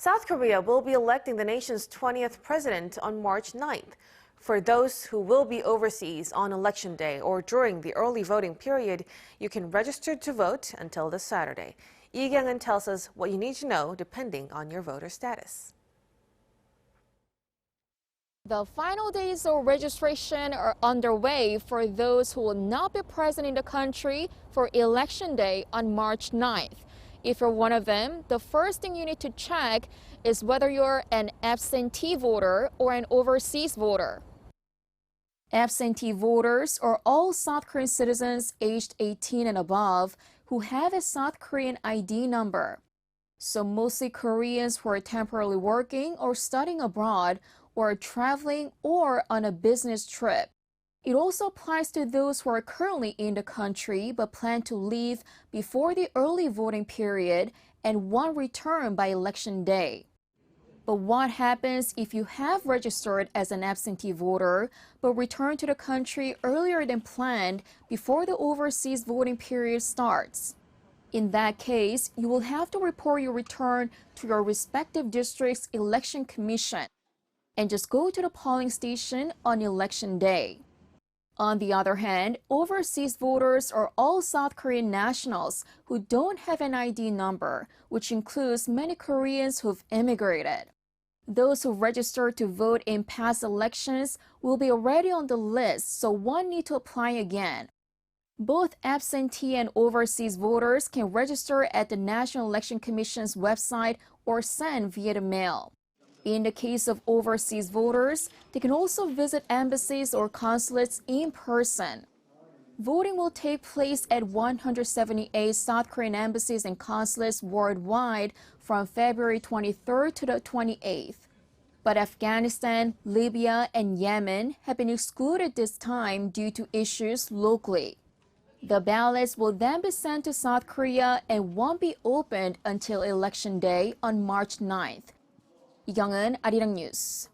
South Korea will be electing the nation's 20th president on March 9th. For those who will be overseas on Election Day or during the early voting period, you can register to vote until this Saturday. Kyung-eun tells us what you need to know depending on your voter status. The final days of registration are underway for those who will not be present in the country for Election Day on March 9th. If you're one of them, the first thing you need to check is whether you're an absentee voter or an overseas voter. Absentee voters are all South Korean citizens aged 18 and above who have a South Korean ID number. So mostly Koreans who are temporarily working or studying abroad or traveling or on a business trip. It also applies to those who are currently in the country but plan to leave before the early voting period and want return by Election Day. But what happens if you have registered as an absentee voter but return to the country earlier than planned before the overseas voting period starts? In that case, you will have to report your return to your respective district's election commission and just go to the polling station on Election Day. On the other hand, overseas voters are all South Korean nationals who don't have an ID number, which includes many Koreans who've immigrated. Those who registered to vote in past elections will be already on the list, so won't need to apply again. Both absentee and overseas voters can register at the National Election Commission's website or send via the mail. In the case of overseas voters, they can also visit embassies or consulates in person. Voting will take place at 178 South Korean embassies and consulates worldwide from February 23rd to the 28th. But Afghanistan, Libya, and Yemen have been excluded this time due to issues locally. The ballots will then be sent to South Korea and won't be opened until Election Day on March 9th. Kyung-eun, Arirang News.